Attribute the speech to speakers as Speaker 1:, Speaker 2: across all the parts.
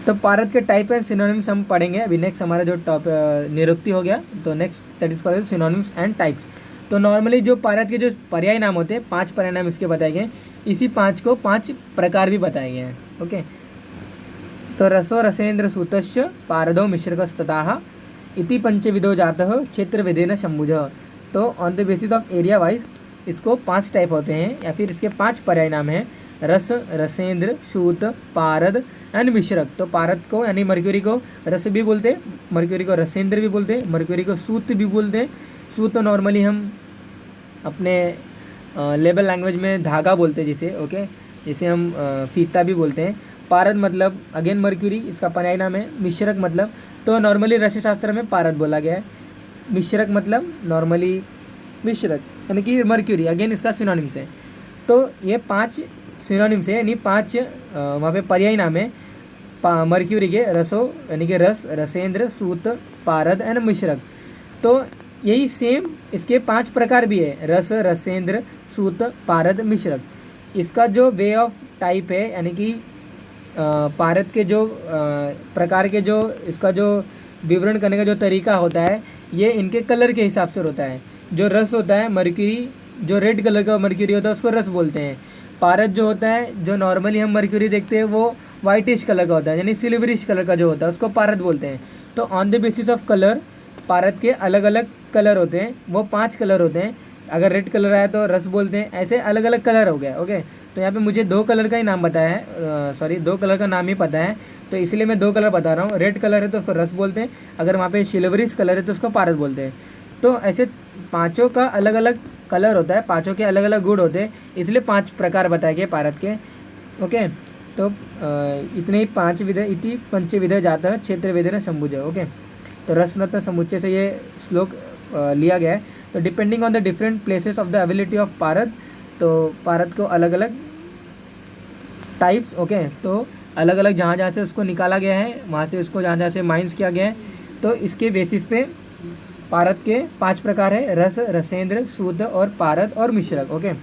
Speaker 1: तो पारद के टाइप एंड सिनोनिम्स हम पढ़ेंगे अभी। नेक्स्ट हमारा जो निरुक्ति हो गया, तो next that is called synonyms and types. तो नॉर्मली जो पारद के जो पर्याय नाम होते हैं, 5 पर्याय नाम इसके बताए गए, इसी 5 को 5 प्रकार भी बताए गए हैं। ओके, तो रसो रसेंद्र सूतस्य पारदो मिश्रकस्तताः इति पंचविधो जातः क्षेत्र विधेन शंभुजः। तो on the basis of area wise इसको 5 टाइप होते हैं, या फिर इसके 5 पर्याय नाम हैं, रस, रसेंद्र, सूत, पारद एंड मिश्रक। तो पारद को यानी मर्क्यूरी को रस भी बोलते हैं, मर्क्यूरी को रसेंद्र भी बोलते हैं, मर्क्यूरी को सूत भी बोलते हैं। सूत तो नॉर्मली हम अपने लेबल लैंग्वेज में धागा बोलते हैं जिसे, ओके, जिसे हम फीता भी बोलते हैं। पारद मतलब अगेन मर्क्यूरी, इसका पर्याय नाम है। मिश्रक मतलब, तो नॉर्मली रसायन शास्त्र में पारद बोला गया है। मिश्रक मतलब नॉर्मली मिश्रक यानी कि मर्क्यूरी, अगेन इसका सिनोनिम्स है। तो ये 5 सिनोनिम्स है, यानी 5 वहाँ पे पर्याय नाम है मर्क्यूरी के, रसो यानी कि रस, रसेंद्र, सूत, पारद एंड मिश्रक। तो यही सेम इसके 5 प्रकार भी है, रस, रसेंद्र, सूत, पारद, मिश्रक। इसका जो वे ऑफ टाइप है, यानी कि पारद के जो प्रकार के जो इसका जो विवरण करने का जो तरीका होता है, ये इनके कलर के हिसाब से होता है। जो रस होता है मर्क्यूरी, जो रेड कलर का मर्क्यूरी होता है उसको रस बोलते हैं। पारद जो होता है, जो नॉर्मली हम मर्क्यूरी देखते हैं, वो वाइटिश कलर का होता है, यानी सिल्वरिश कलर का जो होता है उसको पारद बोलते हैं। तो on the basis of colour पारद के अलग अलग कलर होते हैं, वो 5 कलर होते हैं। अगर रेड कलर आया तो रस बोलते हैं, ऐसे अलग अलग कलर हो गया। ओके, तो यहाँ पे मुझे 2 कलर का ही नाम बताया है, सॉरी 2 कलर का नाम ही पता है, तो इसलिए मैं 2 कलर बता रहा हूँ। रेड कलर है तो उसको रस बोलते हैं, अगर वहाँ पे सिल्वरिश कलर है तो उसको पारद बोलते हैं। तो ऐसे 5 का अलग अलग कलर होता है, 5 के अलग अलग गुण होते हैं, इसलिए 5 प्रकार बताए गए पारद के। ओके, तो इतने ही 5 विधेय इति पंचविधेय जातः क्षेत्र विधेय शंभुज। ओके, तो रसरत्न समुच्चय से ये श्लोक लिया गया है। तो depending on the different places of the ability of पारद, तो पारद को अलग अलग टाइप्स, ओके, तो अलग अलग जहाँ जहाँ से उसको निकाला गया है, वहाँ से उसको जहाँ जहाँ से माइंस किया गया है, तो इसके बेसिस पे पारद के 5 प्रकार है, रस, रसेंद्र, सूत और पारद और मिश्रक। ओके,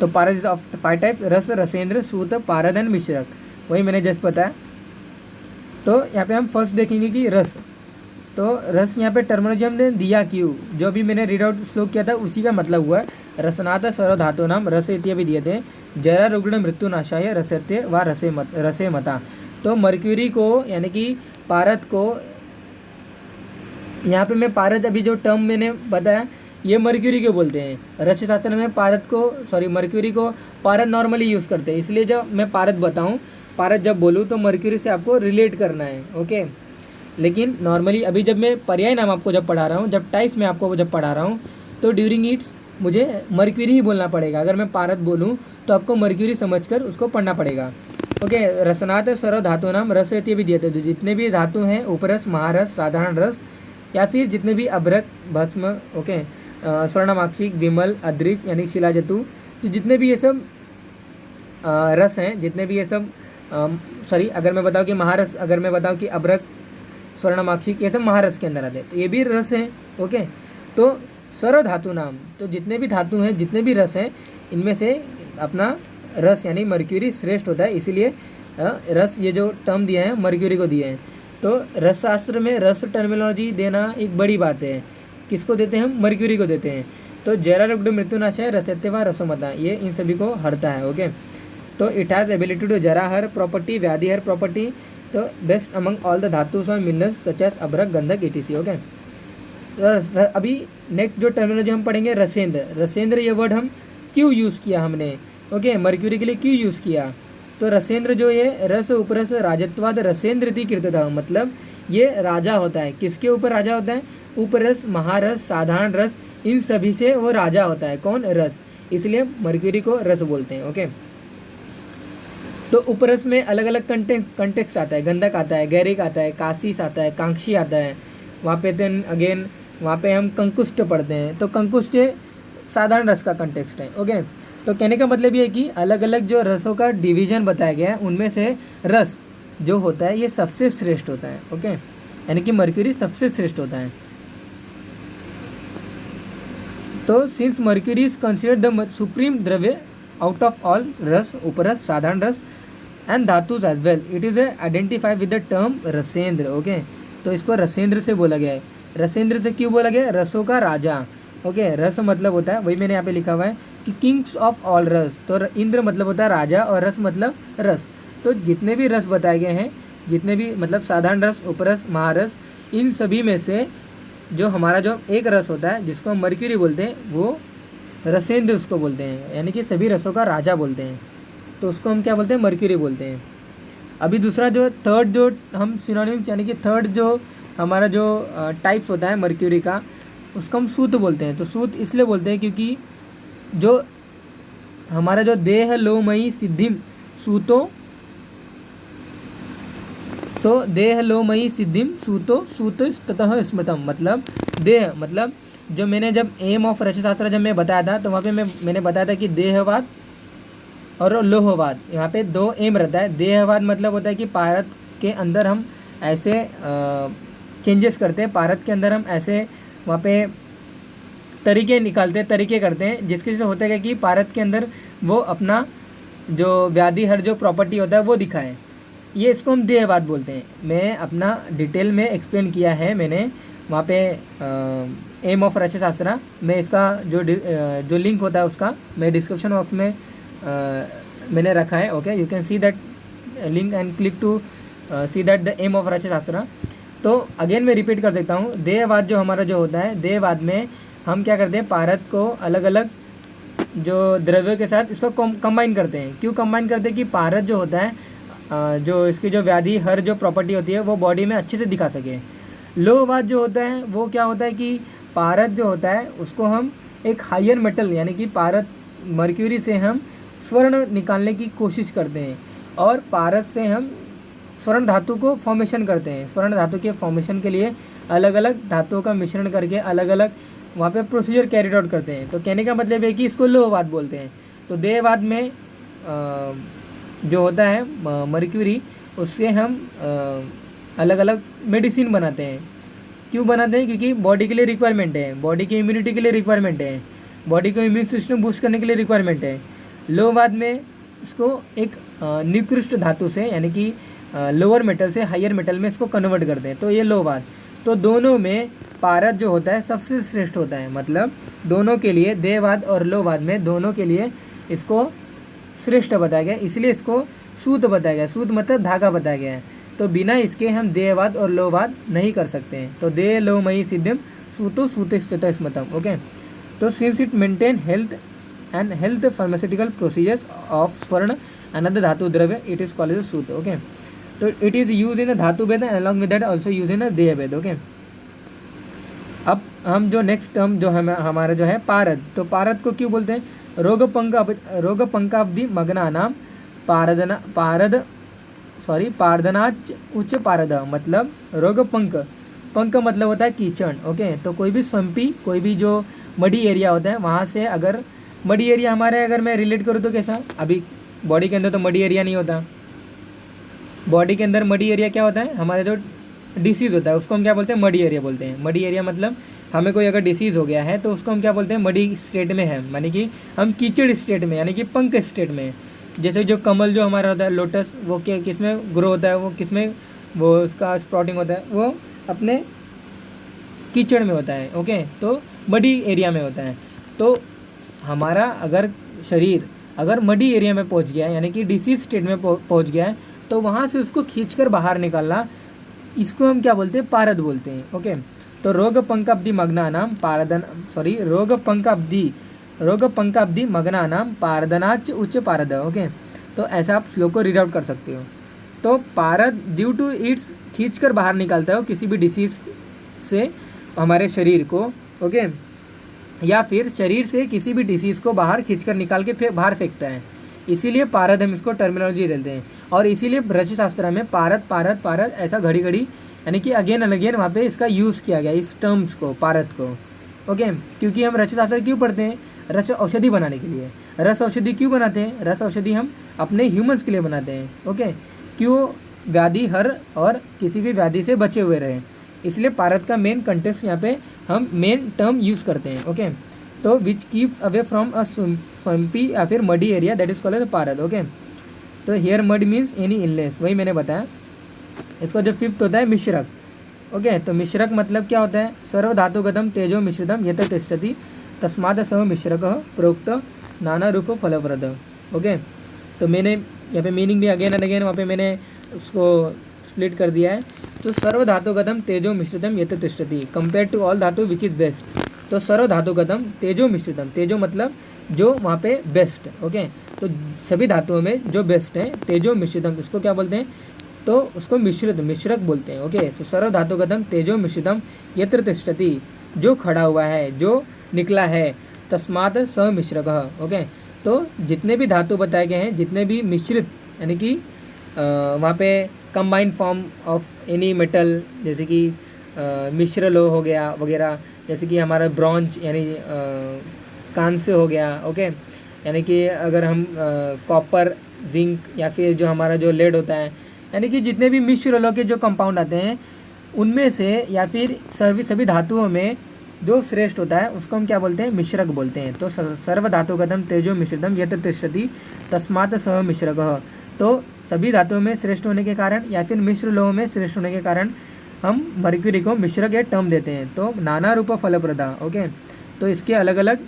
Speaker 1: तो पारद इज ऑफ 5 टाइप्स, रस, रसेंद्र, सूत, पारद एंड मिश्रक, वही मैंने जस्ट बताया। तो यहाँ पे हम फर्स्ट देखेंगे कि रस। तो रस यहाँ पे टर्मिनोलॉजी हमने दिया क्यों, जो अभी मैंने रीड आउट श्लोक किया था उसी का मतलब हुआ है। रसनाथ सर्व धातु नाम रस इत्यादि दिए थे, जरा रुग्ण मृत्यु नाशाय रसत्य व रसे मता। तो मर्क्यूरी को यानी कि पारद को, यहाँ पे मैं पारद अभी जो टर्म मैंने बताया ये मर्क्यूरी को बोलते हैं। रस शास्त्र में पारद को, सॉरी मर्क्यूरी को पारद नॉर्मली यूज़ करते हैं, इसलिए जब मैं पारद बताऊँ, पारद जब बोलूँ तो मर्क्यूरी से आपको रिलेट करना है। ओके, लेकिन नॉर्मली अभी जब मैं पर्याय नाम आपको जब पढ़ा रहा हूँ, जब टाइप्स में आपको जब पढ़ा रहा हूँ, तो ड्यूरिंग इट्स मुझे मर्क्यूरी ही बोलना पड़ेगा। अगर मैं पारद बोलूँ तो आपको मर्क्यूरी समझकर उसको पढ़ना पड़ेगा। ओके, रसनाथ सर्व धातु नाम रस इत्यादि दिए थे, जितने भी धातु हैं, उपरस, महारस, साधारण रस, या फिर जितने भी अभ्रक, भस्म, ओके, स्वर्णमाक्षिक, विमल, अद्रिज यानी शिलाजतु, तो जितने भी ये सब रस हैं, जितने भी ये सब सॉरी अगर मैं बताऊँ कि महारस, अगर मैं बताऊँ कि अभ्रक, स्वर्णमाक्षिक, ये सब महारस के अंदर आते हैं, तो ये भी रस हैं। ओके, तो सर्व धातु नाम, तो जितने भी धातु हैं, जितने भी रस हैं, इनमें से अपना रस यानी मर्क्यूरी श्रेष्ठ होता है, इसीलिए रस ये जो टर्म दिए हैं मर्क्यूरी को दिए हैं। तो रस शास्त्र में रस टर्मिनोलॉजी देना एक बड़ी बात है। किसको देते हैं हम? मर्क्यूरी को देते हैं। तो जरा रुग्ण मृत्युनाशय रसत्य व रसमता, ये इन सभी को हरता है। ओके, तो इट हैज़ एबिलिटी टू जरा हर प्रॉपर्टी, व्याधि हर प्रॉपर्टी, तो बेस्ट अमंग ऑल द धातुस और मिनरल्स सच एज अभ्रक, गंधक, etc। ओके, अभी नेक्स्ट जो टर्मिनोलॉजी हम पढ़ेंगे रसेंद्र। रसेंद्र ये वर्ड हम क्यों यूज़ किया हमने? ओके, मर्क्यूरी के लिए क्यों यूज़ किया? तो रसेंद्र जो ये रस उपरस राजत्वाद रसेंद्र थी कीर्तता, मतलब ये राजा होता है। किसके ऊपर राजा होता है? उपरस, महारस, साधारण रस, इन सभी से वो राजा होता है। कौन? रस, इसलिए मर्क्यूरी को रस बोलते हैं। ओके, तो उपरस में अलग अलग कंटेक्स्ट आता है, गंधक आता है, गैरिक आता है, काशीस आता है, कांक्षी आता है। वहाँ पे देन अगेन वहाँ पे हम कंकुष्ट पढ़ते हैं, तो कंकुष्ट साधारण रस का कंटेक्स्ट है। ओके, तो कहने का मतलब ये है कि अलग अलग जो रसों का डिवीजन बताया गया है, उनमें से रस जो होता है ये सबसे श्रेष्ठ होता है। ओके, यानी कि मर्क्यूरी सबसे श्रेष्ठ होता है। तो since mercury is considered the supreme द्रव्य आउट ऑफ ऑल रस, उपरस, साधारण रस एंड धातुज as well. It is identified with the term रसेंद्र। ओके, तो इसको रसेंद्र से बोला गया है। रसेंद्र से क्यों बोला गया है? रसों का राजा। ओके, रस मतलब होता है, वही मैंने यहाँ पे लिखा हुआ है कि किंग्स ऑफ ऑल रस। तो इंद्र मतलब होता है राजा और रस मतलब रस। तो जितने भी रस बताए गए हैं, जितने भी मतलब साधारण रस, उपरस, महारस, इन सभी में से जो हमारा जो एक रस होता है जिसको हम मर्क्यूरी बोलते हैं, वो रसेंद्र उसको बोलते हैं, यानी कि सभी रसों का राजा बोलते हैं। तो उसको हम क्या बोलते हैं? मर्क्यूरी बोलते हैं। अभी दूसरा जो थर्ड जो हम सिनोनिम्स यानी कि थर्ड जो हमारा जो टाइप्स होता है मर्क्यूरी का, उसको हम सूत बोलते हैं। तो सूत इसलिए बोलते हैं क्योंकि जो हमारा जो देह लोमयी सिद्धिम सूतो, सो देह लोमयी सिद्धिम सूतो सूत ततः स्मृतम, मतलब देह मतलब जो मैंने जब एम ऑफ रचशास्त्र जब मैं बताया था तो वहाँ पे मैंने बताया था कि देहवाद और लोहवाद, यहाँ पे दो एम रहता है। देहवाद मतलब होता है कि पारद के अंदर हम ऐसे चेंजेस करते हैं, पारद के अंदर हम ऐसे वहाँ पे तरीके निकालते हैं, तरीके करते हैं, जिसके से होता है कि पारद के अंदर वो अपना जो व्याधि हर जो प्रॉपर्टी होता है वो दिखाएं। ये इसको हम देहवाद बोलते हैं। मैं अपना डिटेल में एक्सप्लेन किया है मैंने वहाँ पे एम ऑफ रचशास्त्र में। इसका जो लिंक होता है उसका मैं डिस्क्रिप्शन बॉक्स में मैंने रखा है। Okay, you can see that link and click to see that the aim of रचशास्त्र। तो अगेन मैं रिपीट कर देता हूँ, देहवाद जो हमारा जो होता है, देहवाद में हम क्या करते हैं? पारद को अलग अलग जो द्रव्यों के साथ इसको कंबाइन करते हैं। क्यों कंबाइन करते हैं? कि पारद जो होता है जो इसकी जो व्याधि हर जो प्रॉपर्टी होती है वो बॉडी में अच्छे से दिखा सके। लोहवाद जो होता है वो क्या होता है कि पारद जो होता है उसको हम एक हायर मेटल यानी कि पारद मर्क्यूरी से हम स्वर्ण निकालने की कोशिश करते हैं और पारद से हम स्वर्ण धातु को फॉर्मेशन करते हैं। स्वर्ण धातु के फॉर्मेशन के लिए अलग अलग धातुओं का मिश्रण करके अलग अलग वहाँ पे प्रोसीजर कैरिड आउट करते हैं। तो कहने का मतलब है कि इसको लोहवाद बोलते हैं। तो देहवाद में जो होता है मर्क्यूरी, उससे हम अलग अलग मेडिसिन बनाते हैं। क्यों बनाते हैं? क्योंकि बॉडी के लिए रिक्वायरमेंट है, बॉडी की इम्यूनिटी के लिए रिक्वायरमेंट है, बॉडी को इम्यून सिस्टम बूस्ट करने के लिए रिक्वायरमेंट है। लोहवाद में इसको एक निकृष्ट धातु से यानी कि लोअर मेटल से हायर मेटल में इसको कन्वर्ट करते हैं। तो ये लोहवाद। तो दोनों में पारद जो होता है सबसे श्रेष्ठ होता है। मतलब दोनों के लिए, देहवाद और लोहवाद में दोनों के लिए इसको श्रेष्ठ बताया गया, इसलिए इसको सूत बताया गया। सूत मतलब धागा बताया गया है। तो बिना इसके हम देहवाद और लोहवाद नहीं कर सकते हैं। तो देह लोमयी सिद्धिम सूतो सूतस्ततः स्मृतम। ओके, तो since it maintain health and health pharmaceutical procedures of स्वर्ण अनदर धातु द्रव्य, इट इज कॉल्ड एज सूत। ओके, तो इट इज़ यूज इन धातु वेद and along with that also use in देह वेद। ओके, अब हम जो नेक्स्ट टर्म जो है हमारा जो है पारद, तो पारद को क्यों बोलते हैं? रोगपंकाब्दि मग्नानाम पारदनाच उच्च पारद, मतलब रोगपंक, पंक मतलब होता है कीचड़। ओके, तो कोई भी स्वम्पी, कोई भी जो मडी एरिया होता है वहाँ से, अगर मडी एरिया हमारे अगर मैं रिलेट करूँ तो कैसा? अभी बॉडी के अंदर तो मडी एरिया नहीं होता। बॉडी के अंदर मडी एरिया क्या होता है? हमारे जो डिसीज़ होता है उसको हम क्या बोलते हैं? मडी एरिया बोलते हैं। मडी एरिया मतलब हमें कोई अगर डिसीज़ हो गया है तो उसको हम क्या बोलते हैं? मडी स्टेट में है, यानी कि हम कीचड़ स्टेट में, यानी कि पंक स्टेट में। जैसे जो कमल जो हमारा होता है लोटस, वो किस में ग्रो होता है? वो किस में वो उसका स्प्राउटिंग होता है? वो अपने कीचड़ में होता है। ओके, तो मडी एरिया में होता है। तो हमारा अगर शरीर अगर मडी एरिया में पहुंच गया है, यानी कि डिसीज स्टेट में पहुंच गया है, तो वहाँ से उसको खींचकर बाहर निकालना, इसको हम क्या बोलते हैं? पारद बोलते हैं। ओके, तो रोगपंकाब्दि मग्नानाम रोगपंकाब्दि मग्नानाम पारदनाच उच्च पारद। ओके, तो ऐसा आप श्लोक को रीड आउट कर सकते हो। तो पारद ड्यू टू इट्स खींचकर बाहर निकालता है किसी भी डिसीज से हमारे शरीर को। ओके, या फिर शरीर से किसी भी डिसीज़ को बाहर खींचकर निकाल के फिर बाहर फेंकता है, इसीलिए पारद हम इसको टर्मिनोलॉजी देते हैं। और इसीलिए रचशास्त्र में पारद पारद पारद ऐसा घड़ी घड़ी यानी कि अगेन एंड अगेन वहाँ पे इसका यूज़ किया गया, इस टर्म्स को, पारद को। ओके, क्योंकि हम रचशास्त्र क्यों पढ़ते हैं? रस औषधि बनाने के लिए। रस औषधि क्यों बनाते हैं? रस औषधि हम अपने ह्यूमंस के लिए बनाते हैं। ओके, क्यों? व्याधि हर और किसी भी व्याधि से बचे हुए रहें, इसलिए पारद का मेन कंटेक्स्ट यहाँ पे हम मेन टर्म यूज़ करते हैं। ओके, तो which keeps away from a swampy या फिर muddy area, that is called as पारद। ओके, तो here mud means any inlets, वही मैंने बताया। इसका जो फिफ्थ होता है मिश्रक। ओके, तो मिश्रक मतलब क्या होता है, सर्व धातुगतम तेजो मिश्रितम यत तिष्ठति तस्मात् सह मिश्रक प्रोक्त नाना रूप फलप्रद। ओके, तो मैंने यहाँ पे मीनिंग भी अगेन एंड अगेन वहाँ पे मैंने उसको स्प्लिट कर दिया है। तो सर्व धातुगतम तेजो मिश्रितम यत तिष्ठति कंपेयर टू ऑल धातु विच इज़ बेस्ट। तो सर्व धातुगतम तेजो मिश्रितम, तेजो मतलब जो वहाँ पे बेस्ट। ओके, तो सभी धातुओं में जो बेस्ट है, तेजो मिश्रितम इसको क्या बोलते हैं, तो उसको मिश्रक बोलते हैं। ओके, तो सर्व धातुगतम तेजो मिश्रितम यत्र तिष्ठति, जो खड़ा हुआ है, जो निकला है, तस्मात् स मिश्रकः। ओके, तो जितने भी धातु बताए गए हैं, जितने भी मिश्रित यानी कि वहाँ पे combined form of any metal, जैसे कि मिश्र लोह हो गया वगैरह, जैसे कि हमारा ब्रॉन्ज यानी कांस्य हो गया। ओके, यानी कि अगर हम कॉपर, जिंक या फिर जो हमारा जो लेड होता है, यानी कि जितने भी मिश्र लोह के जो कंपाउंड आते हैं उनमें से या फिर सभी धातुओं में जो श्रेष्ठ होता है उसको हम क्या बोलते हैं, मिश्रक बोलते हैं। तो सर्व धातुगतम तेजो मिश्रितम यत्र तिष्ठति तस्मात् सह मिश्रकः। तो सभी धातुओं में श्रेष्ठ होने के कारण या फिर मिश्र लोह में श्रेष्ठ होने के कारण हम मर्क्यूरी को मिश्रक या टर्म देते हैं। तो नाना रूप फलप्रदा। ओके, तो इसके अलग अलग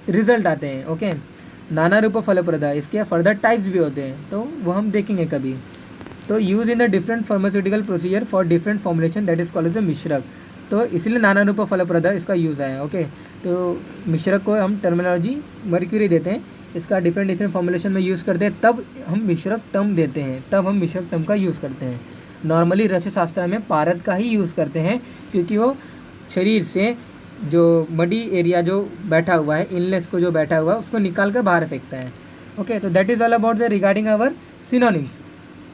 Speaker 1: रिजल्ट आते हैं। ओके, नाना रूप फलप्रदा, इसके फर्दर टाइप्स भी होते हैं, तो वो हम देखेंगे कभी। तो use in the different pharmaceutical procedure for different formulation that is called as a मिश्रक। तो इसलिए नाना रूप फलप्रदा इसका यूज़ है। ओके, तो मिश्रक को हम टर्मिनोलॉजी मर्क्यूरी देते हैं, इसका डिफरेंट फॉर्मुलेशन में यूज़ करते हैं, तब हम मिश्रक टर्म देते हैं, तब हम मिश्रक टर्म का यूज़ करते हैं। नॉर्मली रसायन शास्त्र में पारद का ही यूज़ करते हैं, क्योंकि वो शरीर से जो मडी एरिया जो बैठा हुआ है, इनलेस को जो बैठा हुआ है, उसको निकाल कर बाहर फेंकता है। ओके, तो that is all about the regarding our synonyms.